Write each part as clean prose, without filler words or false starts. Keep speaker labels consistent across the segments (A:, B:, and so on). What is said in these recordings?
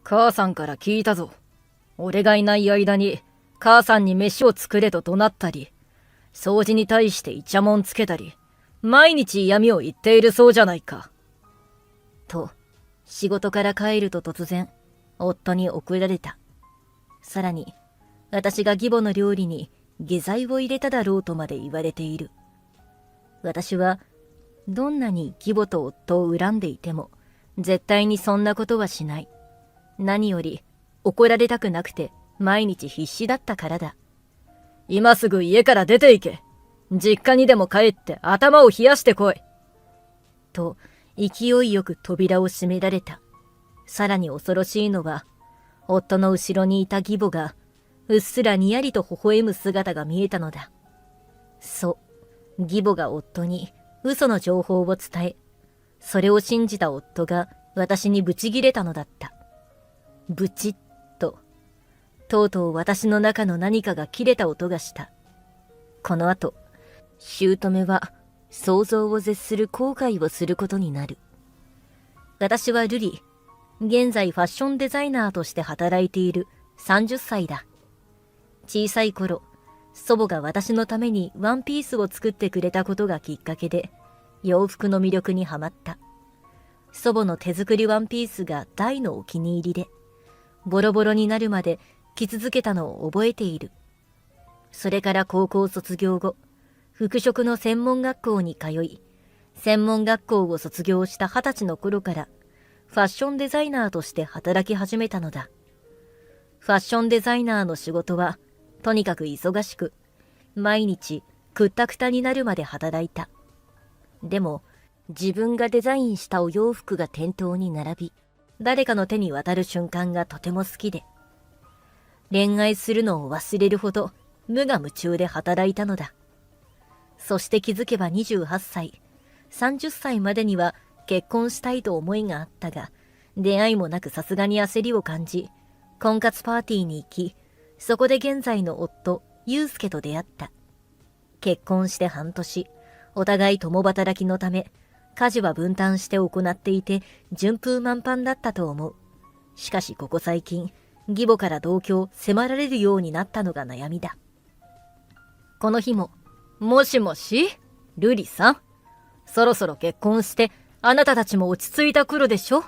A: 母さんから聞いたぞ。俺がいない間に母さんに飯を作れと怒鳴ったり、掃除に対してイチャモンつけたり、毎日嫌味を言っているそうじゃないか。
B: と、仕事から帰ると突然、夫に送られた。さらに、私が義母の料理に下剤を入れただろうとまで言われている。私は、どんなに義母と夫を恨んでいても、絶対にそんなことはしない。何より、怒られたくなくて、毎日必死だったからだ。
A: 今すぐ家から出て行け。実家にでも帰って頭を冷やしてこい。
B: と、勢いよく扉を閉められた。さらに恐ろしいのは、夫の後ろにいた義母が、うっすらにやりと微笑む姿が見えたのだ。そう、義母が夫に嘘の情報を伝え、それを信じた夫が私にブチギレたのだった。ブチッと、とうとう私の中の何かが切れた音がした。この後、姑は想像を絶する後悔をすることになる。私は瑠璃、現在ファッションデザイナーとして働いている30歳だ。小さい頃、祖母が私のためにワンピースを作ってくれたことがきっかけで、洋服の魅力にはまった。祖母の手作りワンピースが大のお気に入りで、ボロボロになるまで着続けたのを覚えている。それから高校卒業後、服飾の専門学校に通い、専門学校を卒業した20歳の頃から、ファッションデザイナーとして働き始めたのだ。ファッションデザイナーの仕事は、とにかく忙しく、毎日くったくたになるまで働いた。でも、自分がデザインしたお洋服が店頭に並び、誰かの手に渡る瞬間がとても好きで、恋愛するのを忘れるほど無我夢中で働いたのだ。そして気づけば28歳、30歳までには結婚したいと思いがあったが、出会いもなくさすがに焦りを感じ、婚活パーティーに行き、そこで現在の夫、祐介と出会った。結婚して半年、お互い共働きのため、家事は分担して行っていて、順風満帆だったと思う。しかしここ最近、義母から同居を迫られるようになったのが悩みだ。この日も、
A: もしもし、瑠璃さん。そろそろ結婚して、あなたたちも落ち着いた頃でしょ。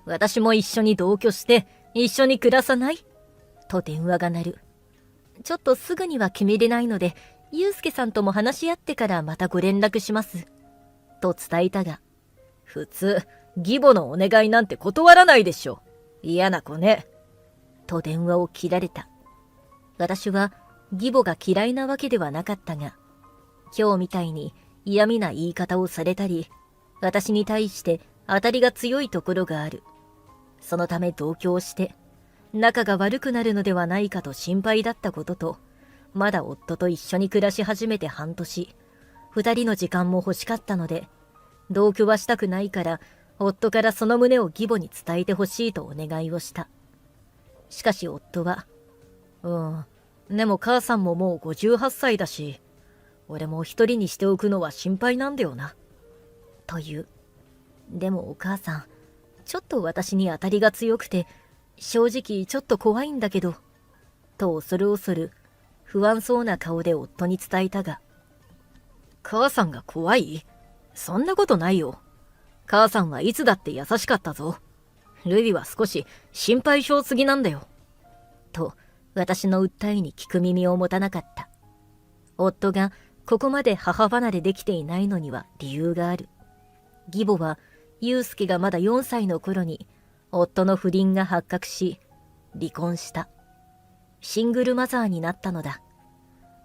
A: 私も一緒に同居して、一緒に暮らさない？
B: と電話が鳴る。ちょっとすぐには決めれないので、祐介さんとも話し合ってからまたご連絡します。と伝えたが、
A: 普通、義母のお願いなんて断らないでしょ。嫌な子ね。
B: と電話を切られた。私は義母が嫌いなわけではなかったが、今日みたいに嫌味な言い方をされたり、私に対して当たりが強いところがある。そのため同居をして、仲が悪くなるのではないかと心配だったことと、まだ夫と一緒に暮らし始めて半年、二人の時間も欲しかったので、同居はしたくないから、夫からその旨を義母に伝えてほしいとお願いをした。しかし夫は、
A: でも母さんももう58歳だし、俺も一人にしておくのは心配なんだよな。
B: という。でもお母さん、ちょっと私に当たりが強くて、正直ちょっと怖いんだけど、と恐る恐る、不安そうな顔で夫に伝えたが、
A: 母さんが怖い？そんなことないよ。母さんはいつだって優しかったぞ。ルビは少し心配性すぎなんだよ。
B: と、私の訴えに聞く耳を持たなかった。夫がここまで母離れできていないのには理由がある。義母は、祐介がまだ4歳の頃に、夫の不倫が発覚し、離婚した。シングルマザーになったのだ。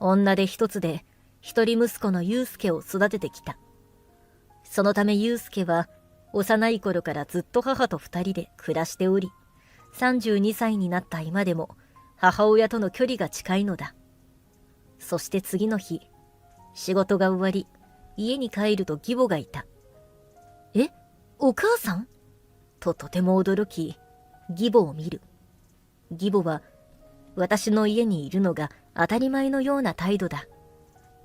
B: 女で一つで、一人息子の祐介を育ててきた。そのため祐介は、幼い頃からずっと母と二人で暮らしており、32歳になった今でも、母親との距離が近いのだ。そして次の日、仕事が終わり、家に帰ると義母がいた。え、お母さん？ととても驚き、義母を見る。義母は、私の家にいるのが当たり前のような態度だ。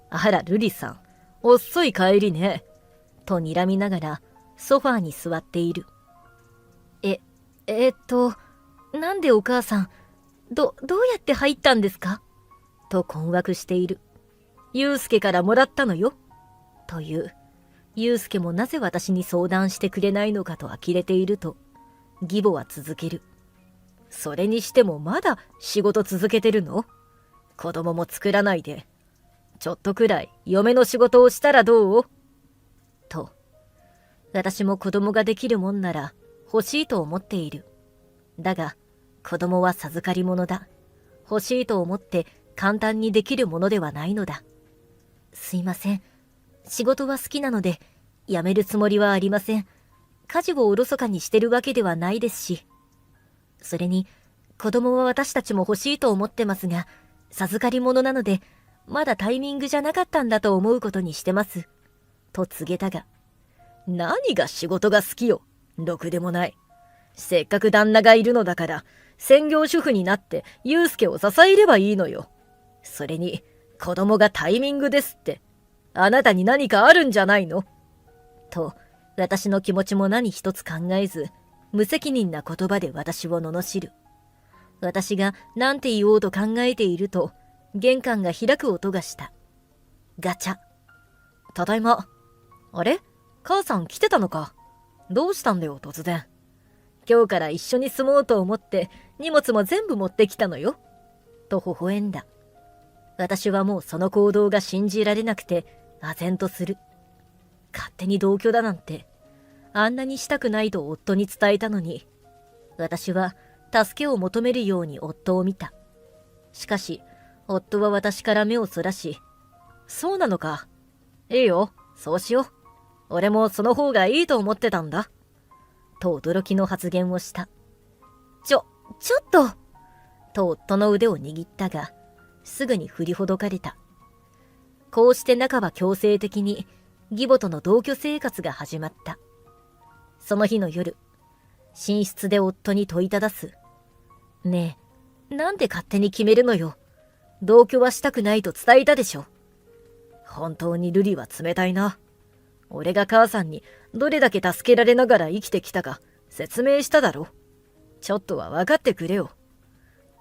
A: あら、瑠璃さん、遅い帰りね。
B: と睨みながら、ソファーに座っている。なんでお母さん、どうやって入ったんですかと困惑している。
A: 祐介からもらったのよ。
B: という。祐介もなぜ私に相談してくれないのかと呆れていると、義母は続ける。
A: それにしてもまだ仕事続けてるの？子供も作らないで。ちょっとくらい嫁の仕事をしたらどう？
B: と、私も子供ができるもんなら欲しいと思っている。だが、子供は授かり物だ。欲しいと思って簡単にできるものではないのだ。すいません。仕事は好きなので、辞めるつもりはありません。家事をおろそかにしてるわけではないですし。それに、子供は私たちも欲しいと思ってますが、授かり物なので、まだタイミングじゃなかったんだと思うことにしてます。と告げたが。
A: 何が仕事が好きよ。ろくでもない。せっかく旦那がいるのだから、専業主婦になって祐介を支えればいいのよ。それに、子供がタイミングですって。あなたに何かあるんじゃないの？
B: と、私の気持ちも何一つ考えず、無責任な言葉で私を罵る。私が何て言おうと考えていると、玄関が開く音がした。ガチャ。
A: ただいま。あれ？母さん来てたのか？どうしたんだよ、突然。今日から一緒に住もうと思って荷物も全部持ってきたのよ。
B: と微笑んだ。私はもうその行動が信じられなくて、唖然とする。勝手に同居だなんて、あんなにしたくないと夫に伝えたのに、私は助けを求めるように夫を見た。しかし、夫は私から目をそらし、
A: そうなのか。いいよ、そうしよう。俺もその方がいいと思ってたんだ。
B: と驚きの発言をした。ちょっとと夫の腕を握ったが、すぐに振りほどかれた。こうして半ば強制的に義母との同居生活が始まった。その日の夜、寝室で夫に問いただす。ねえ、なんで勝手に決めるのよ。同居はしたくないと伝えたでしょ。
A: 本当にルリは冷たいな。俺が母さんにどれだけ助けられながら生きてきたか説明しただろ。ちょっとは分かってくれよ。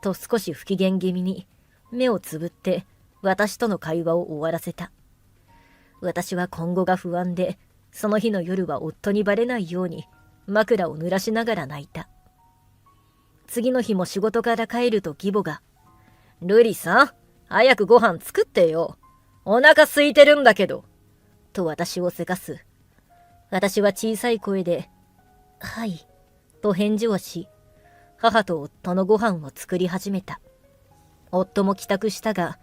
B: と少し不機嫌気味に目をつぶって私との会話を終わらせた。私は今後が不安で、その日の夜は夫にバレないように枕を濡らしながら泣いた。次の日も仕事から帰ると義母が、
A: ルリさん、早くご飯作ってよ。お腹空いてるんだけど。
B: と私をせかす。私は小さい声で、はい、と返事をし、母と夫のご飯を作り始めた。夫も帰宅したが、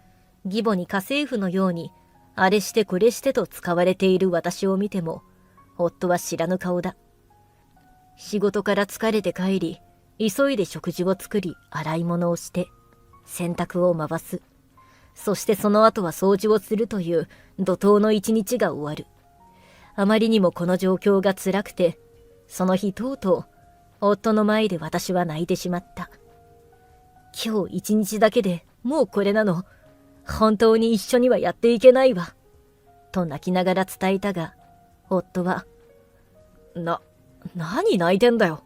B: 義母に家政婦のように、あれしてこれしてと使われている私を見ても、夫は知らぬ顔だ。仕事から疲れて帰り、急いで食事を作り、洗い物をして、洗濯を回す。そしてその後は掃除をするという怒涛の一日が終わる。あまりにもこの状況が辛くて、その日とうとう、夫の前で私は泣いてしまった。今日一日だけでもうこれなの。本当に一緒にはやっていけないわ。と泣きながら伝えたが、夫は、
A: 何泣いてんだよ。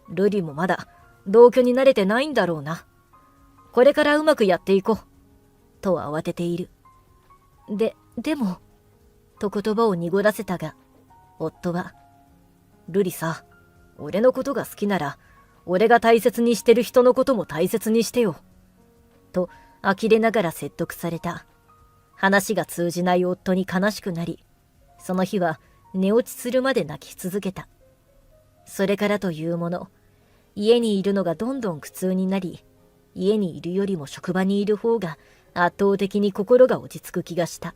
A: ルリもまだ同居に慣れてないんだろうな。これからうまくやっていこう。
B: と慌てている。でも、と言葉を濁らせたが、夫は、
A: ルリさ、俺のことが好きなら、俺が大切にしてる人のことも大切にしてよ。
B: と、呆れながら説得された。話が通じない夫に悲しくなり、その日は寝落ちするまで泣き続けた。それからというもの、家にいるのがどんどん苦痛になり、家にいるよりも職場にいる方が圧倒的に心が落ち着く気がした。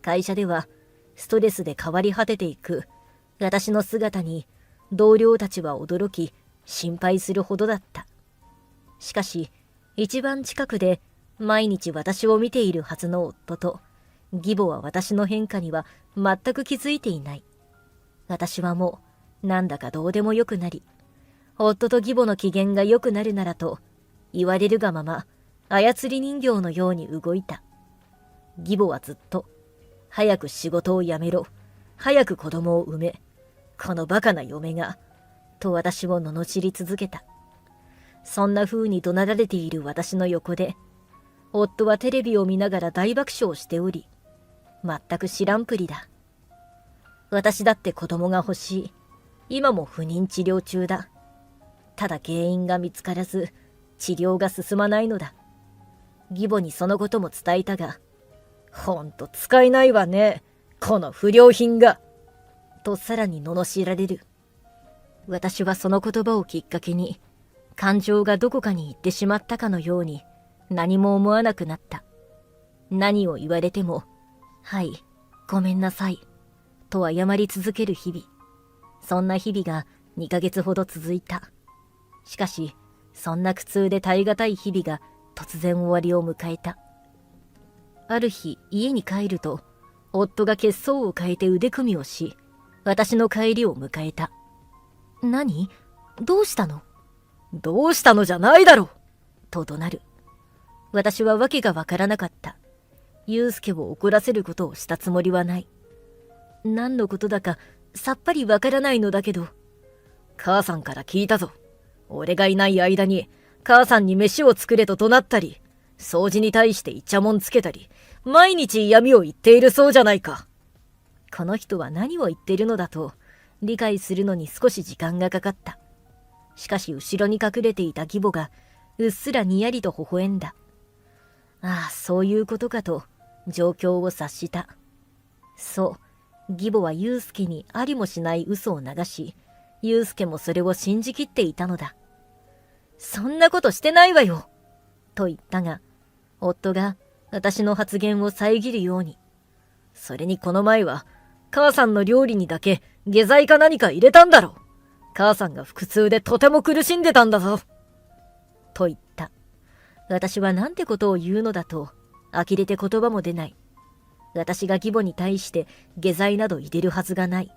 B: 会社ではストレスで変わり果てていく私の姿に同僚たちは驚き心配するほどだった。しかし一番近くで毎日私を見ているはずの夫と義母は私の変化には全く気づいていない。私はもうなんだかどうでもよくなり、夫と義母の機嫌が良くなるならと言われるがまま操り人形のように動いた。義母はずっと早く仕事を辞めろ、早く子供を産め、このバカな嫁がと私を罵り続けた。そんな風に怒鳴られている私の横で、夫はテレビを見ながら大爆笑しており、全く知らんぷりだ。私だって子供が欲しい。今も不妊治療中だ。ただ原因が見つからず、治療が進まないのだ。義母にそのことも伝えたが、
A: ほんと使えないわね、この不良品が。
B: とさらに罵られる。私はその言葉をきっかけに、感情がどこかに行ってしまったかのように、何も思わなくなった。何を言われても、はい、ごめんなさい、と謝り続ける日々。そんな日々が2ヶ月ほど続いた。しかし、そんな苦痛で耐え難い日々が突然終わりを迎えた。ある日、家に帰ると、夫が血相を変えて腕組みをし、私の帰りを迎えた。何？どうしたの？
A: どうしたのじゃないだろう
B: と怒鳴る。私は訳がわからなかった。祐介を怒らせることをしたつもりはない。何のことだかさっぱりわからないのだけど。
A: 母さんから聞いたぞ。俺がいない間に母さんに飯を作れと怒鳴ったり、掃除に対してイチャモンつけたり、毎日嫌味を言っているそうじゃないか。
B: この人は何を言っているのだと理解するのに少し時間がかかった。しかし後ろに隠れていた義母がうっすらにやりと微笑んだ。ああ、そういうことかと状況を察した。そう、義母は祐介にありもしない嘘を流し、祐介もそれを信じきっていたのだ。
A: そんなことしてないわよ
B: と言ったが、夫が私の発言を遮るように、
A: それにこの前は母さんの料理にだけ下剤か何か入れたんだろう。母さんが腹痛でとても苦しんでたんだぞ
B: と言った。私はなんてことを言うのだと呆れて言葉も出ない。私が義母に対して下剤など入れるはずがない。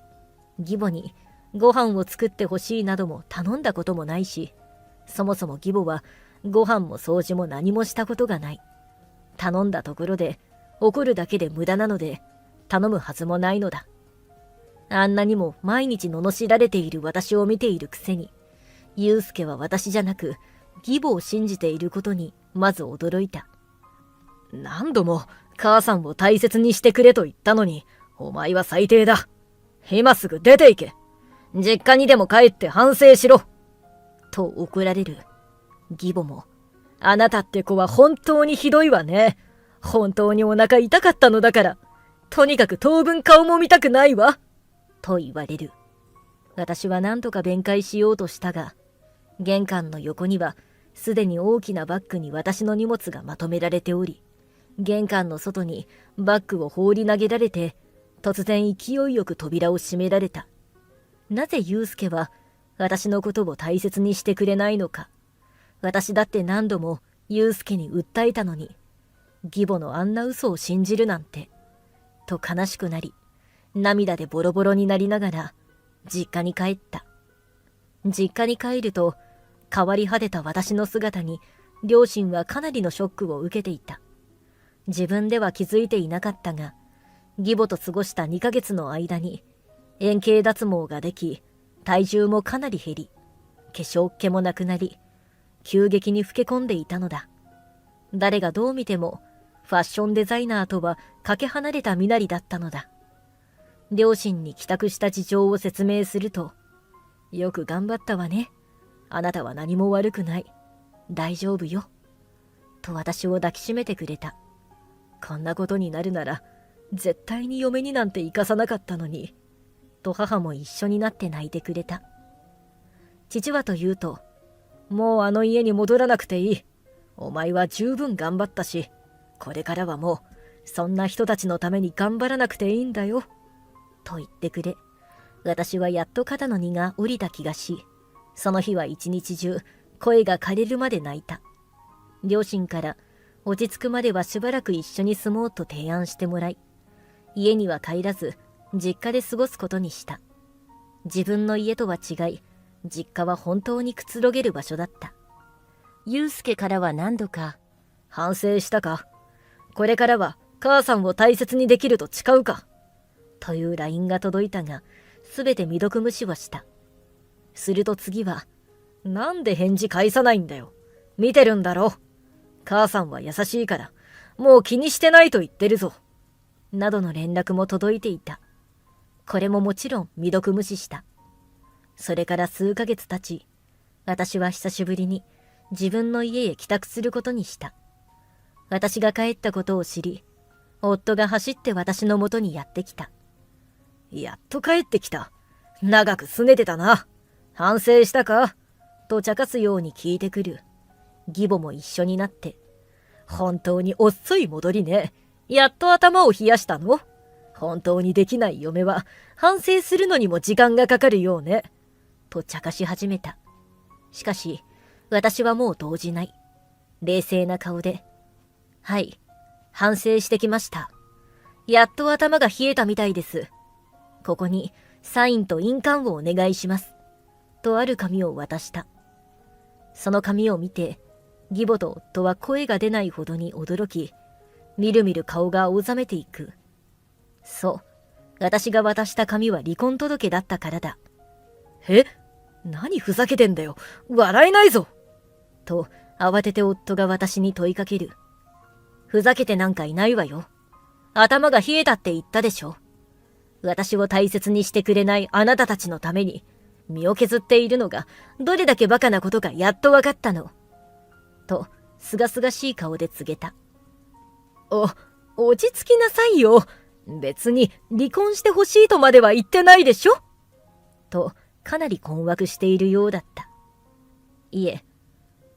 B: 義母にご飯を作ってほしいなども頼んだこともないし、そもそも義母はご飯も掃除も何もしたことがない。頼んだところで怒るだけで無駄なので頼むはずもないのだ。あんなにも毎日罵られている私を見ているくせに、祐介は私じゃなく義母を信じていることにまず驚いた。
A: 何度も母さんを大切にしてくれと言ったのに、お前は最低だ。今すぐ出て行け。実家にでも帰って反省しろ。
B: と怒られる。義母も、
A: あなたって子は本当にひどいわね。本当にお腹痛かったのだから、とにかく当分顔も見たくないわ。
B: と言われる。私は何とか弁解しようとしたが、玄関の横にはすでに大きなバッグに私の荷物がまとめられており、玄関の外にバッグを放り投げられて、突然勢いよく扉を閉められた。なぜ祐介は私のことを大切にしてくれないのか。私だって何度も祐介に訴えたのに、義母のあんな嘘を信じるなんて、と悲しくなり、涙でボロボロになりながら実家に帰った。実家に帰ると、変わり果てた私の姿に両親はかなりのショックを受けていた。自分では気づいていなかったが、義母と過ごした2ヶ月の間に円形脱毛ができ、体重もかなり減り、化粧っ気もなくなり、急激に老け込んでいたのだ。誰がどう見てもファッションデザイナーとはかけ離れた身なりだったのだ。両親に帰宅した事情を説明すると、よく頑張ったわね。あなたは何も悪くない。大丈夫よ。と私を抱きしめてくれた。こんなことになるなら、絶対に嫁になんて行かさなかったのに。と母も一緒になって泣いてくれた。父はというと、もうあの家に戻らなくていい。お前は十分頑張ったし、これからはもう、そんな人たちのために頑張らなくていいんだよ。と言ってくれ、私はやっと肩の荷が下りた気がし、その日は一日中声が枯れるまで泣いた。両親から落ち着くまではしばらく一緒に住もうと提案してもらい、家には帰らず実家で過ごすことにした。自分の家とは違い、実家は本当にくつろげる場所だった。祐介からは何度か、
A: 反省したか？これからは母さんを大切にできると誓うか？
B: という LINE が届いたが、すべて未読無視をした。すると次は、
A: なんで返事返さないんだよ。見てるんだろ。母さんは優しいから、もう気にしてないと言ってるぞ。
B: などの連絡も届いていた。これももちろん未読無視した。それから数ヶ月経ち、私は久しぶりに自分の家へ帰宅することにした。私が帰ったことを知り、夫が走って私のもとにやってきた。
A: やっと帰ってきた。長く拗ねてたな。反省したか
B: と茶化すように聞いてくる。義母も一緒になって、
A: 本当に遅い戻りね。やっと頭を冷やしたの？本当にできない嫁は反省するのにも時間がかかるようね。
B: と茶化し始めた。しかし、私はもう動じない。冷静な顔で、はい、反省してきました。やっと頭が冷えたみたいです。ここにサインと印鑑をお願いします。とある紙を渡した。その紙を見て、義母と夫は声が出ないほどに驚き、みるみる顔が青ざめていく。そう、私が渡した紙は離婚届だったからだ。
A: え？何ふざけてんだよ。笑えないぞ。
B: と、慌てて夫が私に問いかける。ふざけてなんかいないわよ。頭が冷えたって言ったでしょ。私を大切にしてくれないあなたたちのために、身を削っているのがどれだけバカなことかやっとわかったの。と、すがすがしい顔で告げた。
A: 落ち着きなさいよ。別に離婚してほしいとまでは言ってないでしょ。
B: と、かなり困惑しているようだった。いえ、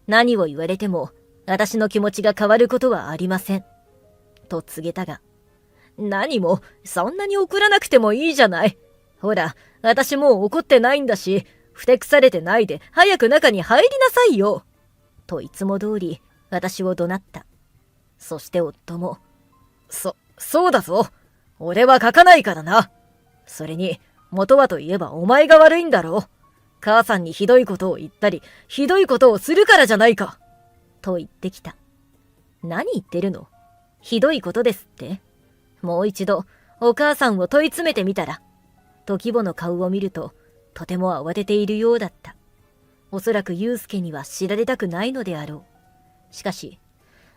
B: 何を言われても私の気持ちが変わることはありません。と告げたが、
A: 何もそんなに怒らなくてもいいじゃない。ほら、私もう怒ってないんだし、ふてくされてないで早く中に入りなさいよ。
B: といつも通り私を怒鳴った。そして夫も、
A: そうだぞ。俺は書かないからな。それに、元はといえばお前が悪いんだろう。母さんにひどいことを言ったり、ひどいことをするからじゃないか。
B: と言ってきた。何言ってるの？ひどいことですって？もう一度、お母さんを問い詰めてみたら。と義母の顔を見ると、とても慌てているようだった。おそらく祐介には知られたくないのであろう。しかし、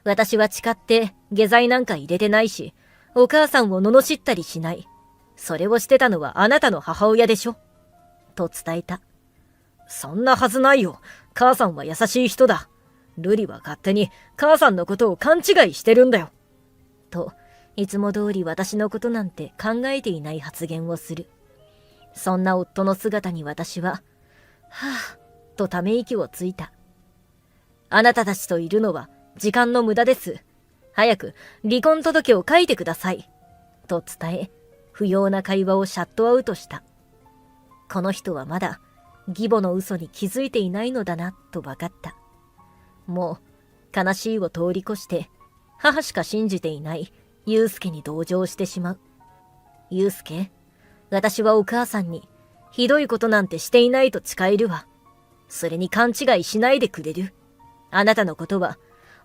B: 私は誓って下剤なんか入れてないし、お母さんを罵ったりしない。それをしてたのはあなたの母親でしょ。と伝えた。
A: そんなはずないよ。母さんは優しい人だ。瑠璃は勝手に母さんのことを勘違いしてるんだよ。
B: と、いつも通り私のことなんて考えていない発言をする。そんな夫の姿に私は、はぁ、とため息をついた。あなたたちといるのは時間の無駄です。早く離婚届を書いてください。と伝え、不要な会話をシャットアウトした。この人はまだ義母の嘘に気づいていないのだなと分かった。もう悲しいを通り越して母しか信じていない祐介に同情してしまう。祐介、私はお母さんにひどいことなんてしていないと誓えるわ。それに勘違いしないでくれる。あなたのことは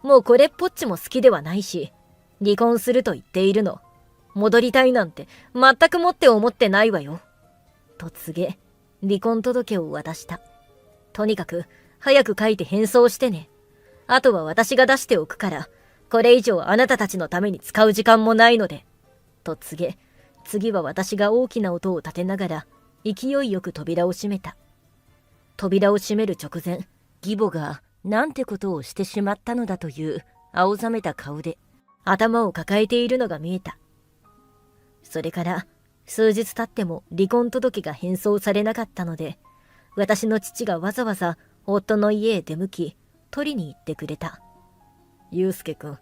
B: もうこれっぽっちも好きではないし、離婚すると言っているの。戻りたいなんて全くもって思ってないわよ。と告げ、離婚届を渡した。とにかく早く書いて返送してね。あとは私が出しておくから、これ以上あなたたちのために使う時間もないので。と告げ、次は私が大きな音を立てながら勢いよく扉を閉めた。扉を閉める直前、義母がなんてことをしてしまったのだという青ざめた顔で頭を抱えているのが見えた。それから数日経っても離婚届が返送されなかったので、私の父がわざわざ夫の家へ出向き取りに行ってくれた。
A: 祐介くん、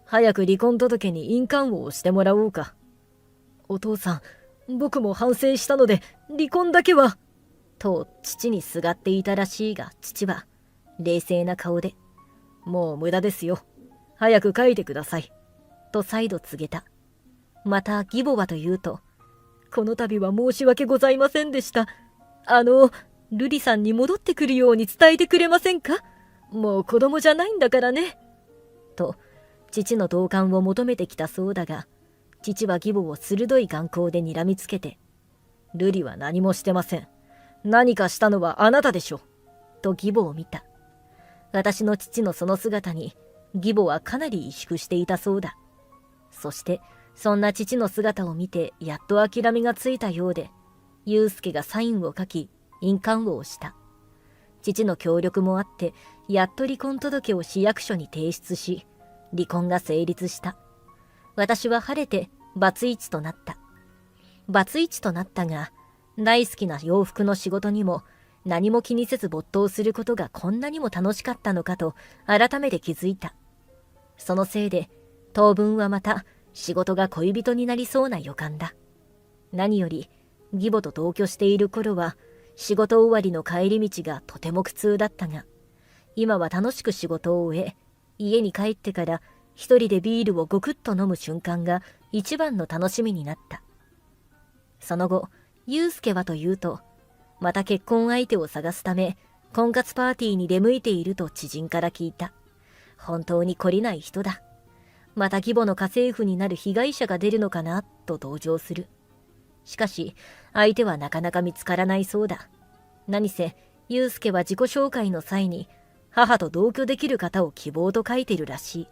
A: 早く離婚届に印鑑を押してもらおうか。お父さん、僕も反省したので離婚だけは。
B: と父にすがっていたらしいが、父は冷静な顔で、
A: もう無駄ですよ。早く書いてください。
B: と再度告げた。また義母はというと、
A: この度は申し訳ございませんでした。瑠璃さんに戻ってくるように伝えてくれませんか？もう子供じゃないんだからね。
B: と、父の同感を求めてきたそうだが、父は義母を鋭い眼光で睨みつけて、
A: 瑠璃は何もしてません。何かしたのはあなたでしょ。
B: と義母を見た。私の父のその姿に義母はかなり萎縮していたそうだ。そしてそんな父の姿を見てやっと諦めがついたようで、祐介がサインを書き印鑑を押した。父の協力もあってやっと離婚届を市役所に提出し、離婚が成立した。私は晴れてバツイチとなった。バツイチとなったが、大好きな洋服の仕事にも何も気にせず没頭することがこんなにも楽しかったのかと改めて気づいた。そのせいで当分はまた仕事が恋人になりそうな予感だ。何より義母と同居している頃は仕事終わりの帰り道がとても苦痛だったが、今は楽しく仕事を終え、家に帰ってから一人でビールをごくっと飲む瞬間が一番の楽しみになった。その後、祐介はというと、また結婚相手を探すため婚活パーティーに出向いていると知人から聞いた。本当に懲りない人だ。また義母の家政婦になる被害者が出るのかなと同情する。しかし相手はなかなか見つからないそうだ。何せ祐介は自己紹介の際に母と同居できる方を希望と書いてるらしい。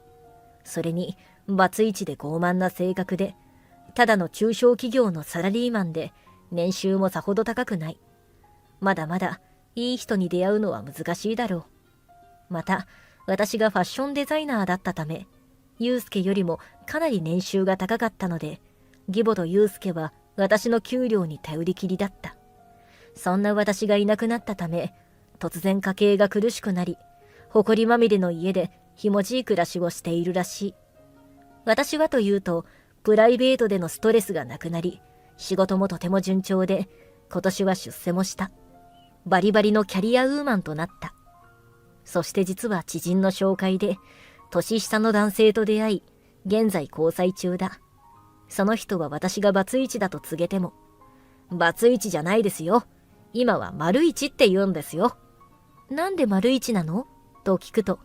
B: それにバツイチで傲慢な性格で、ただの中小企業のサラリーマンで年収もさほど高くない。まだまだいい人に出会うのは難しいだろう。また私がファッションデザイナーだったため、祐介よりもかなり年収が高かったので、義母と祐介は私の給料に頼りきりだった。そんな私がいなくなったため、突然家計が苦しくなり、埃まみれの家でひもじい暮らしをしているらしい。私はというと、プライベートでのストレスがなくなり、仕事もとても順調で、今年は出世もした。バリバリのキャリアウーマンとなった。そして実は知人の紹介で、年下の男性と出会い、現在交際中だ。その人は私がバツイチだと告げても、バツイチじゃないですよ。今は丸一って言うんですよ。なんで丸一なのと聞くと、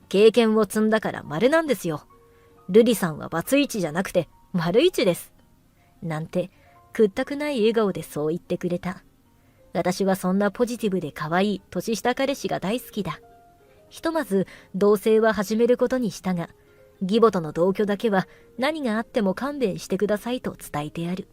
B: 経験を積んだから丸なんですよ。瑠璃さんはバツイチじゃなくて丸一です。なんて、くったくない笑顔でそう言ってくれた。私はそんなポジティブで可愛い年下彼氏が大好きだ。ひとまず同棲は始めることにしたが、義母との同居だけは何があっても勘弁してくださいと伝えてある。